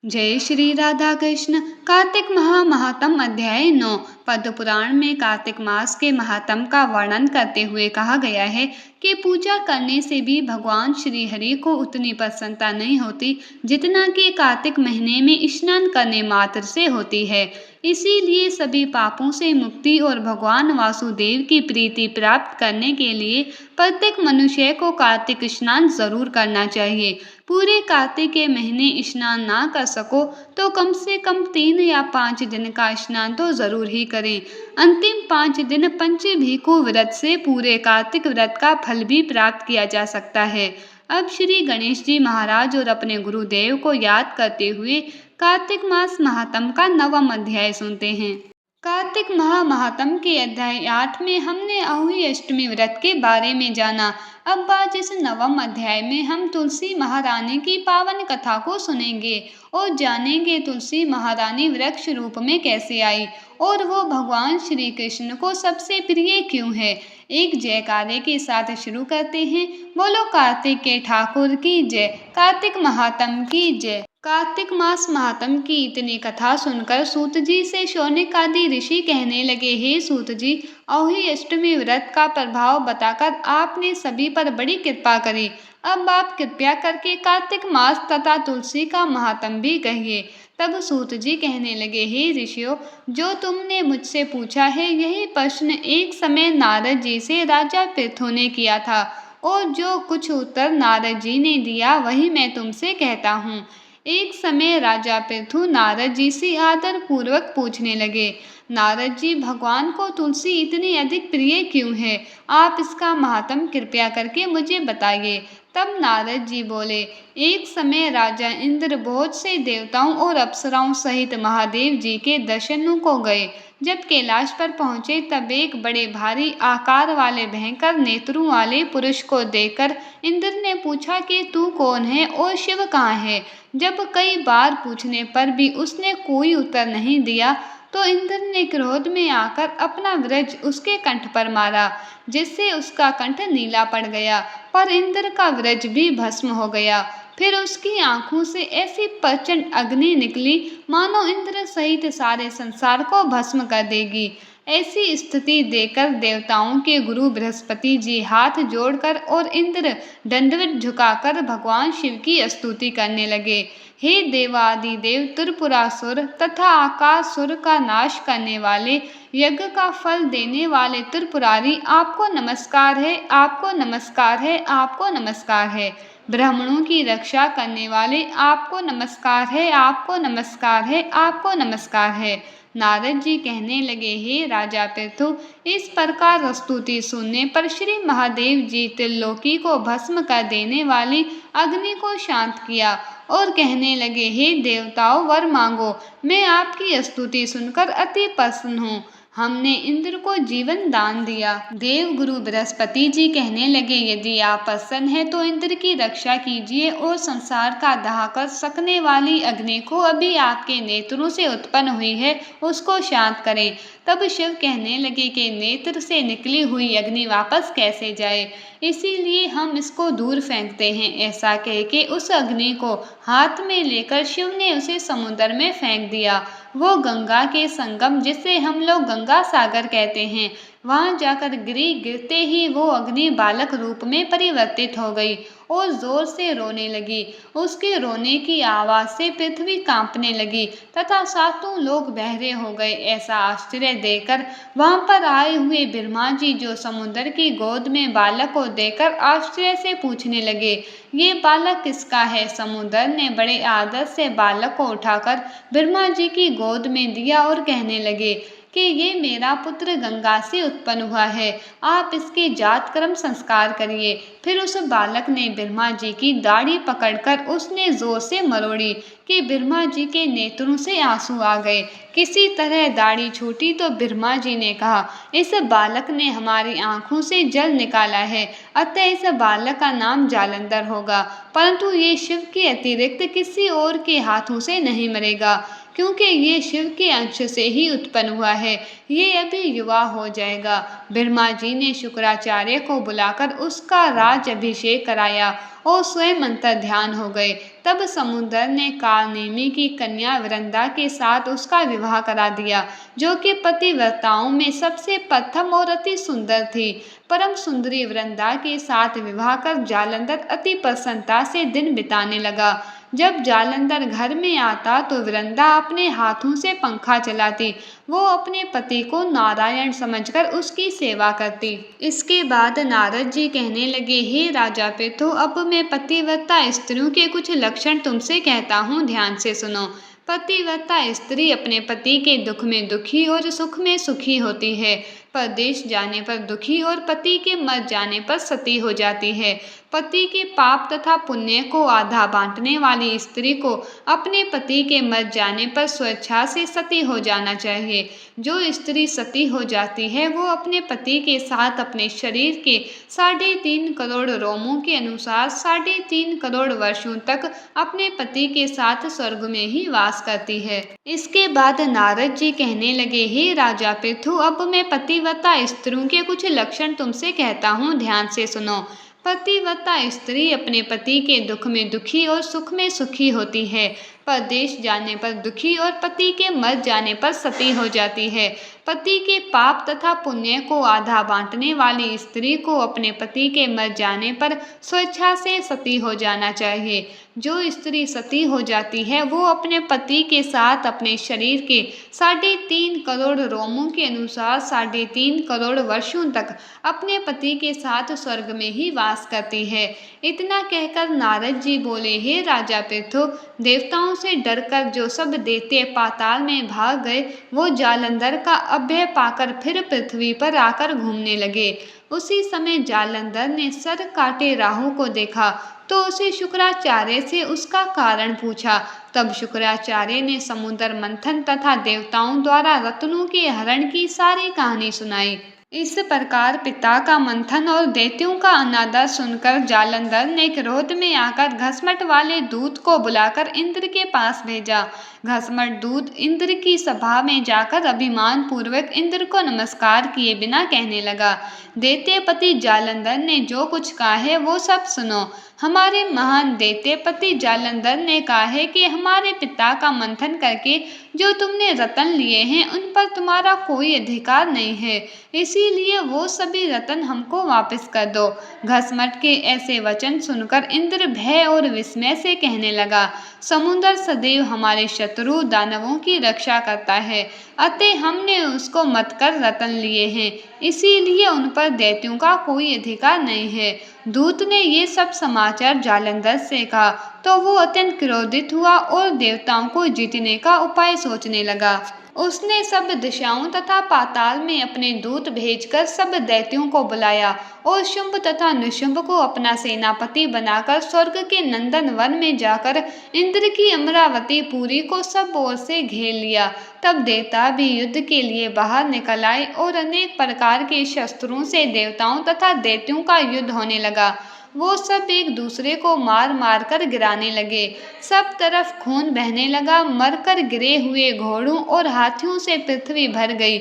जय श्री राधा कृष्ण। कार्तिक महात्म अध्याय 9। पद्म पुराण में कार्तिक मास के महात्म का वर्णन करते हुए कहा गया है कि पूजा करने से भी भगवान श्री हरि को उतनी प्रसन्नता नहीं होती जितना कि कार्तिक महीने में स्नान करने मात्र से होती है। इसीलिए सभी पापों से मुक्ति और भगवान वासुदेव की प्रीति प्राप्त करने के लिए प्रत्येक मनुष्य को कार्तिक स्नान जरूर करना चाहिए। पूरे कार्तिक के महीने स्नान ना कर सको तो कम से कम 3 या 5 दिन का स्नान तो जरूर ही करें। अंतिम 5 दिन पंचभीखु व्रत से पूरे कार्तिक व्रत का फल भी प्राप्त किया जा सकता है। अब श्री गणेश जी महाराज और अपने गुरुदेव को याद करते हुए कार्तिक मास महात्म का 9वां अध्याय सुनते हैं। कार्तिक महात्म के अध्याय 8 में हमने अहोई अष्टमी व्रत के बारे में जाना। अब आज इस 9वें अध्याय में हम तुलसी महारानी की पावन कथा को सुनेंगे और जानेंगे तुलसी महारानी वृक्ष रूप में कैसे आई और वो भगवान श्री कृष्ण को सबसे प्रिय क्यों है। एक जयकारे के साथ शुरू करते हैं। बोलो कार्तिक के ठाकुर की जय, कार्तिक महात्म की जय। कार्तिक मास महात्म की इतनी कथा सुनकर सूत जी से शौनक आदि ऋषि कहने लगे, हे सूत जी, अहोई अष्टमी व्रत का प्रभाव बताकर आपने सभी पर बड़ी कृपा करी। अब आप कृपया करके कार्तिक मास तथा तुलसी का महात्म भी कहिए। तब सूत जी कहने लगे, हे ऋषियों, जो तुमने मुझसे पूछा है यही प्रश्न एक समय नारद जी से राजा पृथु ने किया था और जो कुछ उत्तर नारद जी ने दिया वही मैं तुमसे कहता हूँ। एक समय राजा पृथु नारद जी से आदर पूर्वक पूछने लगे, नारद जी, भगवान को तुलसी इतनी अधिक प्रिय क्यों है? आप इसका महात्म कृपया करके मुझे बताइए। तब नारद जी बोले, एक समय राजा इंद्र बहुत से देवताओं और अप्सराओं सहित महादेव जी के दर्शनों को गए। जब कैलाश पर पहुंचे तब एक बड़े भारी आकार वाले भयंकर नेत्रों वाले पुरुष को देखकर इंद्र ने पूछा कि तू कौन है और शिव कहाँ है। जब कई बार पूछने पर भी उसने कोई उत्तर नहीं दिया तो इंद्र ने क्रोध में आकर अपना वज्र उसके कंठ पर मारा, जिससे उसका कंठ नीला पड़ गया, पर इंद्र का वज्र भी भस्म हो गया। फिर उसकी आंखों से ऐसी प्रचंड अग्नि निकली मानो इंद्र सहित सारे संसार को भस्म कर देगी। ऐसी स्थिति देखकर देवताओं के गुरु बृहस्पति जी हाथ जोड़कर और इंद्र दंडवत झुकाकर भगवान शिव की स्तुति करने लगे। हे देवादिदेव, त्रिपुरासुर तथा आकासुर का नाश करने वाले, यज्ञ का फल देने वाले त्रिपुरारी, आपको नमस्कार है, आपको नमस्कार है, आपको नमस्कार है। ब्राह्मणों की रक्षा करने वाले, आपको नमस्कार है, आपको नमस्कार है, आपको नमस्कार है। नारद जी कहने लगे, हे राजा पृथु, इस प्रकार स्तुति सुनने पर श्री महादेव जी त्रिलोकी को भस्म कर देने वाली अग्नि को शांत किया और कहने लगे, हे देवताओं, वर मांगो, मैं आपकी स्तुति सुनकर अति प्रसन्न हूँ। हमने इंद्र को जीवन दान दिया। देव गुरु बृहस्पति जी कहने लगे, यदि आप प्रसन्न हैं तो इंद्र की रक्षा कीजिए और संसार का दाह कर सकने वाली अग्नि को अभी आपके नेत्रों से उत्पन्न हुई है उसको शांत करें। तब शिव कहने लगे कि नेत्र से निकली हुई अग्नि वापस कैसे जाए, इसीलिए हम इसको दूर फेंकते हैं। ऐसा कह के उस अग्नि को हाथ में लेकर शिव ने उसे समुद्र में फेंक दिया। वो गंगा के संगम, जिसे हम लोग गंगा सागर कहते हैं, वहां जाकर गिरी। गिरते ही वो अग्नि बालक रूप में परिवर्तित हो गई और जोर से रोने लगी। उसके रोने की आवाज से पृथ्वी कांपने लगी तथा सातों लोग बहरे हो गए। ऐसा आश्चर्य देखकर वहां पर आए हुए ब्रह्मा जी, जो समुद्र की गोद में बालक को देखकर आश्चर्य से पूछने लगे, ये बालक किसका है? समुद्र ने बड़े आदर से बालक को उठाकर ब्रह्मा जी की गोद में दिया और कहने लगे कि ये मेरा पुत्र गंगा से उत्पन्न हुआ है, आप इसके जात कर्म संस्कार करिए। फिर उस बालक ने ब्रह्मा जी की दाढ़ी पकड़कर उसने जोर से मरोड़ी कि ब्रह्मा जी के नेत्रों से आंसू आ गए। किसी तरह दाढ़ी छूटी तो ब्रह्मा जी ने कहा, इस बालक ने हमारी आंखों से जल निकाला है, अतः इस बालक का नाम जालंधर होगा, परंतु ये शिव के अतिरिक्त किसी और के हाथों से नहीं मरेगा, क्योंकि ये शिव के अंश से ही उत्पन्न हुआ है। ये अभी युवा हो जाएगा। ब्रह्मा जी ने शुक्राचार्य को बुलाकर उसका राज अभिषेक कराया और स्वयं अंतर ध्यान हो गए। तब समुद्र ने कालनेमी की कन्या वृंदा के साथ उसका विवाह करा दिया, जो कि पतिव्रताओं में सबसे प्रथम और अति सुंदर थी। परम सुंदरी वृंदा के साथ विवाह कर जालंधर अति प्रसन्नता से दिन बिताने लगा। जब जालंधर घर में आता तो वृंदा अपने हाथों से पंखा चलाती। वो अपने पति को नारायण समझकर उसकी सेवा करती। इसके बाद नारद जी कहने लगे, हे राजा पृथु, अब मैं पतिव्रता स्त्रियों के कुछ लक्षण तुमसे कहता हूँ, ध्यान से सुनो। पतिव्रता स्त्री अपने पति के दुख में दुखी और सुख में सुखी होती है। परदेश जाने पर दुखी और पति के मर जाने पर सती हो जाती है। पति के पाप तथा पुण्य को आधा बांटने वाली स्त्री को अपने पति के मर जाने पर स्वेच्छा से सती हो जाना चाहिए। जो स्त्री सती हो जाती है वो अपने पति के साथ अपने शरीर के 3.5 करोड़ रोमों के अनुसार 3.5 करोड़ वर्षों तक अपने पति के साथ स्वर्ग में ही वास करती है। इसके बाद नारद जी कहने लगे, हे राजा पृथु, अब मैं पतिव्रता स्त्रियों के कुछ लक्षण तुमसे कहता हूँ, ध्यान से सुनो। पतिव्रता स्त्री अपने पति के दुख में दुखी और सुख में सुखी होती है। परदेश जाने पर दुखी और पति के मर जाने पर सती हो जाती है। पति के पाप तथा पुण्य को आधा बांटने वाली स्त्री को अपने पति के मर जाने पर स्वेच्छा से सती हो जाना चाहिए। जो स्त्री सती हो जाती है वो अपने पति के साथ अपने शरीर के 3.5 करोड़ रोमों के अनुसार 3.5 करोड़ वर्षों तक अपने पति के साथ स्वर्ग में ही वास करती है। इतना कहकर नारद जी बोले, हे राजा पृथु, देवताओं से डरकर जो सब दैत्य पाताल में भाग गए वो जालंधर का अभय पाकर फिर पृथ्वी पर आकर घूमने लगे। उसी समय जालंधर ने सर काटे राहु को देखा तो उसे शुक्राचार्य से उसका कारण पूछा। तब शुक्राचार्य ने समुद्र मंथन तथा देवताओं द्वारा रत्नों के हरण की सारी कहानी सुनाई। इस प्रकार पिता का मंथन और दैत्यों का अनादर सुनकर जालंधर ने क्रोध में आकर घसमट वाले दूत को बुलाकर इंद्र के पास भेजा। घसमट दूत इंद्र की सभा में जाकर अभिमान पूर्वक इंद्र को नमस्कार किए बिना कहने लगा, दैत्यपति जालंधर ने जो कुछ कहा है वो सब सुनो। हमारे महान दैत्यपति जालंधर ने कहा है कि हमारे पिता का मंथन करके जो तुमने रतन लिए हैं उन पर तुम्हारा कोई अधिकार नहीं है, इसीलिए वो सभी रतन हमको वापस कर दो। घसमट के ऐसे वचन सुनकर इंद्र भय और विस्मय से कहने लगा, समुद्र सदैव हमारे शत्रु दानवों की रक्षा करता है, अतः हमने उसको मत कर रतन लिए हैं, इसीलिए उन पर दैत्यों का कोई अधिकार नहीं है। दूत ने ये सब समाचार जालंधर से कहा तो वो अत्यंत क्रोधित हुआ और देवताओं को जीतने का उपाय सोचने लगा। उसने सब दिशाओं तथा पाताल में अपने दूत भेजकर सब दैत्यों को बुलाया और शुंभ तथा निशुंभ को अपना सेनापति बनाकर स्वर्ग के नंदन वन में जाकर इंद्र की अमरावती पुरी को सब ओर से घेर लिया। तब देवता भी युद्ध के लिए बाहर निकल आए और अनेक प्रकार के शस्त्रों से देवताओं तथा दैत्यों का युद्ध होने लगा। वो सब एक दूसरे को मार मार कर गिराने लगे। सब तरफ खून बहने लगा। मरकर गिरे हुए घोड़ों और हाथियों से पृथ्वी भर गई।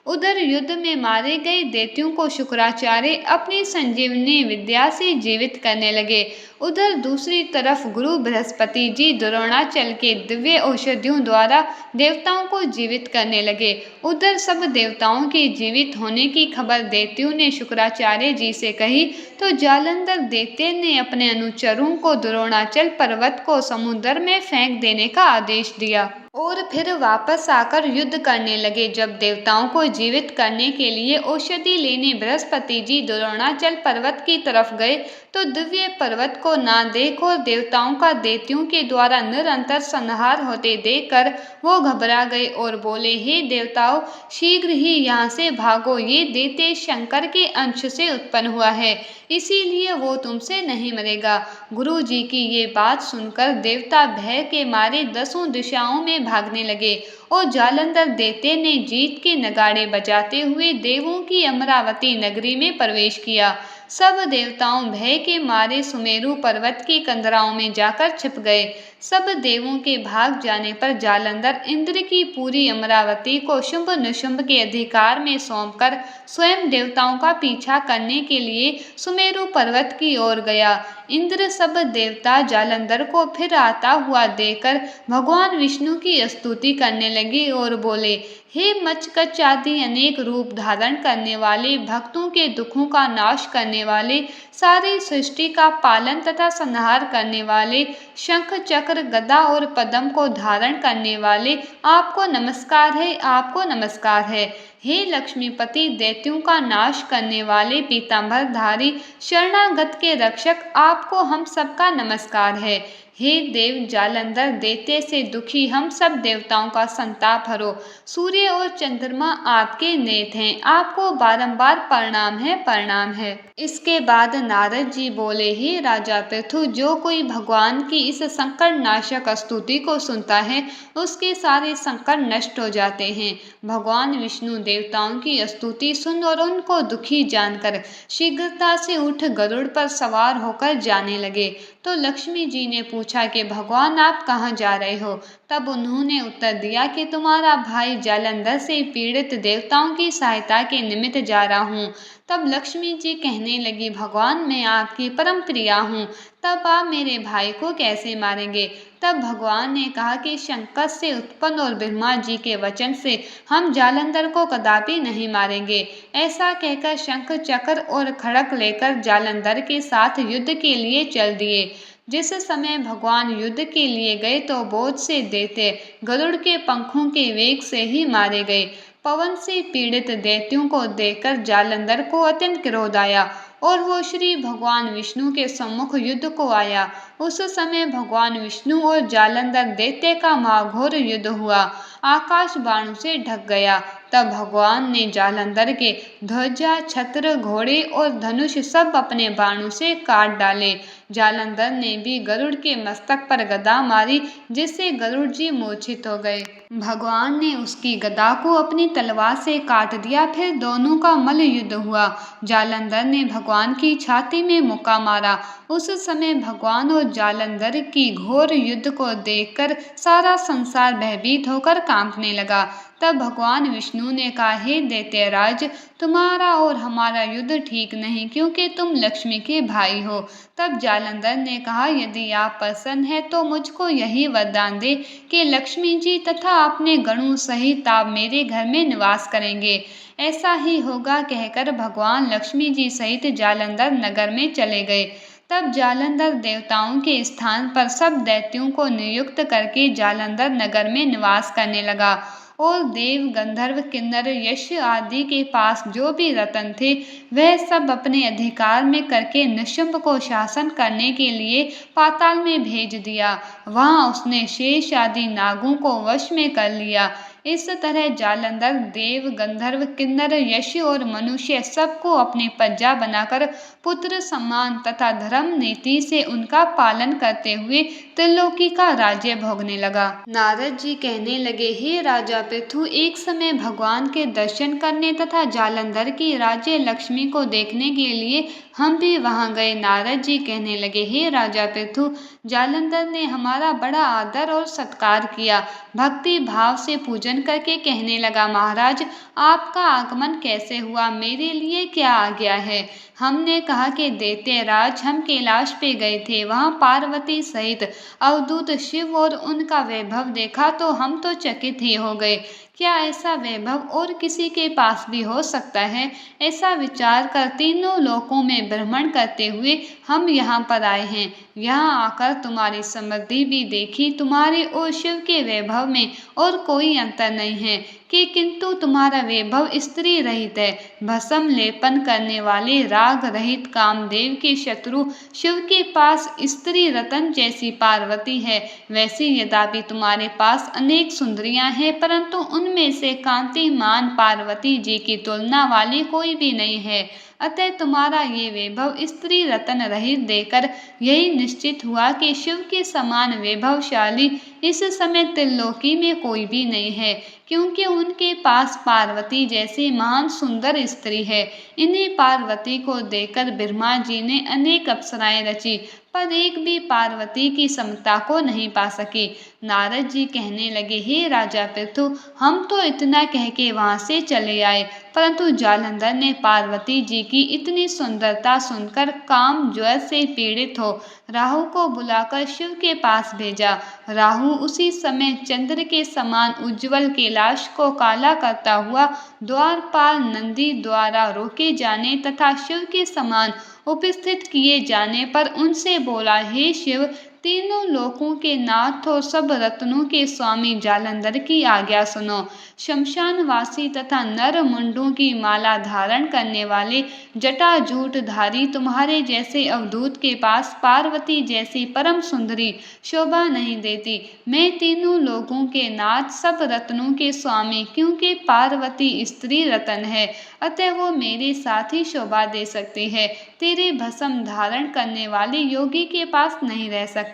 उधर युद्ध में मारे गए दैत्यों को शुक्राचार्य अपनी संजीवनी विद्या से जीवित करने लगे। उधर दूसरी तरफ गुरु बृहस्पति जी द्रोणाचल के दिव्य औषधियों द्वारा देवताओं को जीवित करने लगे। उधर सब देवताओं के जीवित होने की खबर दैत्यों ने शुक्राचार्य जी से कही तो जालंधर दैत्य ने अपने अनुचरों को द्रोणाचल पर्वत को समुद्र में फेंक देने का आदेश दिया और फिर वापस आकर युद्ध करने लगे। जब देवताओं को जीवित करने के लिए औषधि लेने बृहस्पति जी द्रोणाचल पर्वत की तरफ गए तो दिव्य पर्वत को ना देख और देवताओं का दैत्यों के द्वारा निरंतर संहार होते देखकर वो घबरा गए और बोले, हे देवताओं, शीघ्र ही यहाँ से भागो। ये दैत्य शंकर के अंश से उत्पन्न हुआ है, इसीलिए वो तुमसे नहीं मरेगा। गुरु जी की ये बात सुनकर देवता भय के मारे 10 दिशाओं में भागने लगे और जालंधर दैत्य ने जीत के नगाड़े बजाते हुए देवों की अमरावती नगरी में प्रवेश किया। सब देवताओं भय के मारे सुमेरु पर्वत की कंदराओं में जाकर छिप गए। सब देवों के भाग जाने पर जालंधर इंद्र की पूरी अमरावती को शुंभ निशुंभ के अधिकार में सौंपकर स्वयं देवताओं का पीछा करने के लिए सुमेरु पर्वत की ओर गया। इंद्र सब देवता जालंधर को फिर आता हुआ देखकर भगवान विष्णु की स्तुति करने लगे और बोले, हे मचकच आदि अनेक रूप धारण करने वाले, भक्तों के दुखों का नाश करने वाले, सारी सृष्टि का पालन तथा संहार करने वाले, शंख चक्र गदा और पद्म को धारण करने वाले, आपको नमस्कार है, आपको नमस्कार है। हे लक्ष्मीपति, दैत्यों का नाश करने वाले, पीतांबरधारी, शरणागत के रक्षक, आपको हम सबका नमस्कार है। हे देव जालंधर, दैत्य से दुखी हम सब देवताओं का संताप हरो। सूर्य और चंद्रमा आपके नेत हैं, आपको बारंबार प्रणाम है, प्रणाम है। इसके बाद नारद जी बोले, हे राजा पृथु, जो कोई भगवान की इस संकट नाशक स्तुति को सुनता है उसके सारे संकट नष्ट हो जाते हैं। भगवान विष्णु देवताओं की स्तुति सुन और उनको दुखी जानकर शीघ्रता से उठ गरुड़ पर सवार होकर जाने लगे। तो लक्ष्मी जी ने पूछा कि भगवान आप कहाँ जा रहे हो? तब उन्होंने उत्तर दिया कि तुम्हारा भाई जालंधर से पीड़ित देवताओं की सहायता के निमित्त जा रहा हूँ। तब लक्ष्मी जी कहने लगी, भगवान मैं आपकी परम प्रिया हूँ, तब आप मेरे भाई को कैसे मारेंगे? तब भगवान ने कहा कि शंकर से उत्पन्न और ब्रह्मा जी के वचन से हम जालंधर को कदापि नहीं मारेंगे। ऐसा कहकर शंख चक्र और खड़ग लेकर जालंधर के साथ युद्ध के लिए चल दिए। जिस समय भगवान युद्ध के लिए गए तो बहुत से दैत्य गरुड़ के पंखों के वेग से ही मारे गए। पवन से पीड़ित दैत्यों को देखकर जालंधर को अत्यंत क्रोध आया और वो श्री भगवान विष्णु के सम्मुख युद्ध को आया। उस समय भगवान विष्णु और जालंधर दैत्य का महाघोर युद्ध हुआ, आकाश बाणों से ढक गया। तब भगवान ने जालंधर के ध्वजा, छत्र, घोड़े और धनुष सब अपने बाणों से काट डाले। जालंधर ने भी गरुड़ के मस्तक पर गदा मारी, जिससे गरुड़ जी मूर्छित हो गए। भगवान ने उसकी गदा को अपनी तलवार से काट दिया। फिर दोनों का मल्ल युद्ध हुआ। जालंधर ने भगवान की छाती में मुक्का मारा। उस समय भगवान और जालंधर की घोर युद्ध को देखकर सारा संसार भयभीत होकर कांपने लगा। तब भगवान विष्णु ने कहा, हे दैत्यराज, तुम्हारा और हमारा युद्ध ठीक नहीं, क्योंकि तुम लक्ष्मी के भाई हो। तब जालंधर ने कहा, यदि आप प्रसन्न हैं तो मुझको यही वरदान दे कि लक्ष्मी जी तथा अपने गणों सहित आप मेरे घर में निवास करेंगे। ऐसा ही होगा कहकर भगवान लक्ष्मी जी सहित जालंधर नगर में चले गए। तब जालंधर देवताओं के स्थान पर सब दैत्यों को नियुक्त करके जालंधर नगर में निवास करने लगा और देव, गंधर्व, किन्नर, यक्ष आदि के पास जो भी रत्न थे वह सब अपने अधिकार में करके निशुंभ को शासन करने के लिए पाताल में भेज दिया। वहां उसने शेष आदि नागों को वश में कर लिया। इस तरह जालंधर देव, गंधर्व, किन्नर, यक्ष और मनुष्य सबको अपनी प्रजा बनाकर पुत्र सम्मान तथा धर्म नीति से उनका पालन करते हुए त्रिलोकी का राज्य भोगने लगा। नारद जी कहने लगे, हे राजा पृथु, एक समय भगवान के दर्शन करने तथा जालंधर की राज्य लक्ष्मी को देखने के लिए हम भी वहां गए। नारद जी कहने लगे, हे राजा पृथु, जालंधर ने हमारा बड़ा आदर और सत्कार किया। भक्ति भाव से पूजन करके कहने लगा, महाराज आपका आगमन कैसे हुआ? मेरे लिए क्या आज्ञा है? हमने कहा कि दैत्यराज, हम कैलाश पे गए थे, वहां पार्वती सहित अवधूत शिव और उनका वैभव देखा तो हम तो चकित ही हो गए। क्या ऐसा वैभव और किसी के पास भी हो सकता है? ऐसा विचार कर तीनों लोकों में भ्रमण करते हुए हम यहाँ पर आए हैं। यहाँ आकर तुम्हारी समृद्धि भी देखी। तुम्हारे और शिव के वैभव में और कोई अंतर नहीं है किंतु तुम्हारा वैभव स्त्री रहित है। भस्म लेपन करने वाले राग रहित कामदेव के शत्रु शिव के पास स्त्री रतन जैसी पार्वती है। वैसे यद्यपि तुम्हारे पास अनेक सुंदरियां हैं, परंतु उनमें से कांतिमान पार्वती जी की तुलना वाली कोई भी नहीं है। अतः तुम्हारा ये वैभव स्त्री रत्न रहित देकर यही निश्चित हुआ कि शिव के समान वैभवशाली इस समय त्रिलोकी में कोई भी नहीं है, क्योंकि उनके पास पार्वती जैसी महान सुंदर स्त्री है। इन्हें पार्वती को देखकर ब्रह्मा जी ने अनेक अप्सराएं रची, पर एक भी पार्वती की समता को नहीं पा सकी। नारद जी कहने लगे, हे राजा पृथु, हम तो इतना कह के वहां से चले आए, परंतु जालंधर ने पार्वती जी की इतनी सुंदरता सुनकर काम ज्वर से पीड़ित हो राहु को बुलाकर शिव के पास भेजा। राहु उसी समय चंद्र के समान उज्जवल कैलाश को काला करता हुआ द्वारपाल नंदी द्वारा रोके जाने तथा शिव के समान उपस्थित किए जाने पर उनसे बोला, हे शिव, तीनों लोकों के नाथ और सब रत्नों के स्वामी जालंधर की आज्ञा सुनो। शमशानवासी तथा नर मुंडों की माला धारण करने वाले जटाजूटधारी तुम्हारे जैसे अवधूत के पास पार्वती जैसी परम सुंदरी शोभा नहीं देती। मैं तीनों लोगों के नाथ, सब रत्नों के स्वामी, क्योंकि पार्वती स्त्री रत्न है, अतः वो मेरे साथ ही शोभा दे सकती है, तेरे भस्म धारण करने वाले योगी के पास नहीं रह सकती।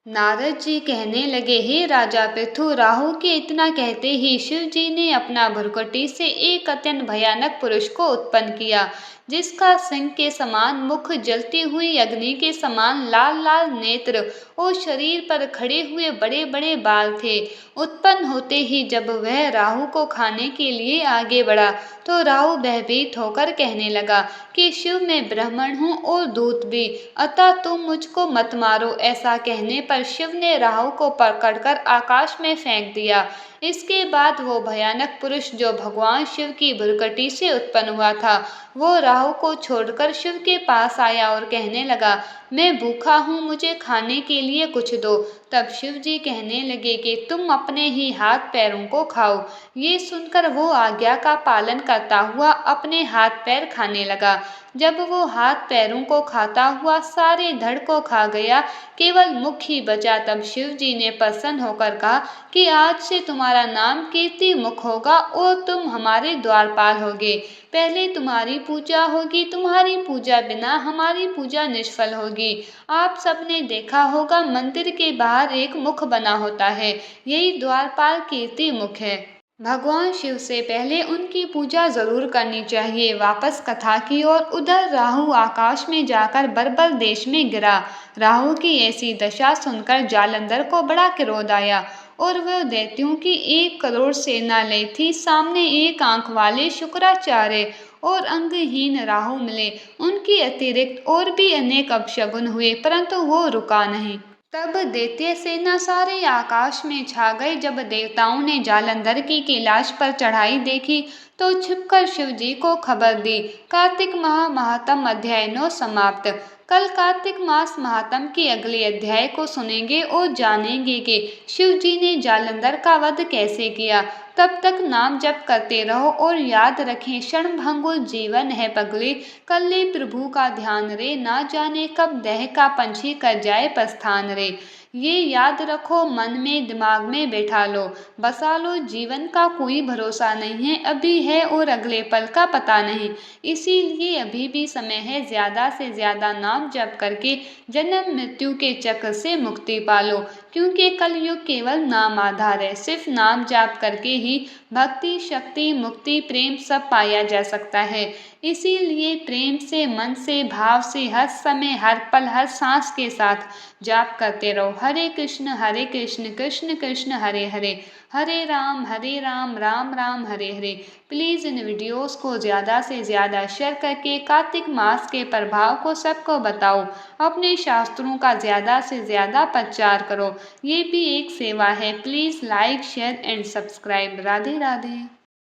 नारद जी कहने लगे, हे राजा पृथु, राहु के इतना कहते ही शिव जी ने अपना भ्रुकुटी से एक अत्यंत भयानक पुरुष को उत्पन्न किया, जिसका सिंह के समान मुख, जलती हुई अग्नि के समान लाल लाल नेत्र और शरीर पर खड़े हुए बड़े बड़े बाल थे। उत्पन्न होते ही जब वह राहु को खाने के लिए आगे बढ़ा तो राहु भयभीत होकर कहने लगा कि शिव, मैं ब्राह्मण हूँ और दूत भी, अतः तुम मुझको मत मारो। ऐसा कहने पर शिव ने राहु को पकड़कर आकाश में फेंक दिया। इसके बाद वो भयानक पुरुष जो भगवान शिव की भ्रुकुटी से उत्पन्न हुआ था, वो राहु को छोड़कर शिव के पास आया और कहने लगा, मैं भूखा हूँ, मुझे खाने के लिए कुछ दो। तब शिव जी कहने लगे कि तुम अपने ही हाथ पैरों को खाओ। ये सुनकर वो आज्ञा का पालन करता हुआ अपने हाथ पैर खाने लगा। जब वो हाथ पैरों को खाता हुआ सारे धड़ को खा गया, केवल मुख ही बचा, तब शिव जी ने प्रसन्न होकर कहा कि आज से तुम्हारा नाम कीर्ति मुख होगा और तुम हमारे द्वारपाल होगे। पहले तुम्हारी पूजा होगी, तुम्हारी पूजा बिना हमारी पूजा निष्फल होगी। आप सबने देखा होगा, मंदिर के बाहर एक मुख बना होता है, यही द्वारपाल कीर्ति मुख है। भगवान शिव से पहले उनकी पूजा जरूर करनी चाहिए। वापस कथा की ओर। उधर राहु आकाश में जाकर बर्बर देश में गिरा। राहु की ऐसी दशा सुनकर जालंधर को बड़ा क्रोध आया और वह दैत्यों की 1 करोड़ सेना लाई थी। सामने एक आंख वाले शुक्राचार्य और अंगहीन राहु मिले। उनकी अतिरिक्त और भी अनेक अपशगुन हुए, परंतु वो रुका नहीं। तब दैत्य सेना सारे आकाश में छा गई। जब देवताओं ने जालंधर की कैलाश पर चढ़ाई देखी तो छिपकर शिव जी को खबर दी। कार्तिक माह महात्म अध्याय 9 समाप्त। कल कार्तिक मास महात्म के अगले अध्याय को सुनेंगे और जानेंगे कि शिव जी ने जालंधर का वध कैसे किया। तब तक नाम जप करते रहो और याद रखें, क्षणभंगुर जीवन है पगले, कल्ले प्रभु का ध्यान रे, ना जाने कब देह का पंछी कर जाए प्रस्थान रे। ये याद रखो, मन में दिमाग में बैठा लो, बसा लो, जीवन का कोई भरोसा नहीं है, अभी है और अगले पल का पता नहीं। इसीलिए अभी भी समय है, ज्यादा से ज्यादा नाम जप करके जन्म मृत्यु के चक्र से मुक्ति पालो, क्योंकि कलयुग केवल नाम आधार है। सिर्फ नाम जाप करके ही भक्ति, शक्ति, मुक्ति, प्रेम सब पाया जा सकता है। इसीलिए प्रेम से, मन से, भाव से हर समय, हर पल, हर सांस के साथ जाप करते रहो। हरे कृष्ण कृष्ण कृष्ण हरे हरे, हरे Ram Ram Ram Hare Hare. Please in videos को ज़्यादा से ज़्यादा शेयर करके कार्तिक मास के प्रभाव को सबको बताओ। अपने शास्त्रों का ज़्यादा से ज़्यादा प्रचार करो, ये भी एक सेवा है। Please like, share and subscribe. Radhe Radhe.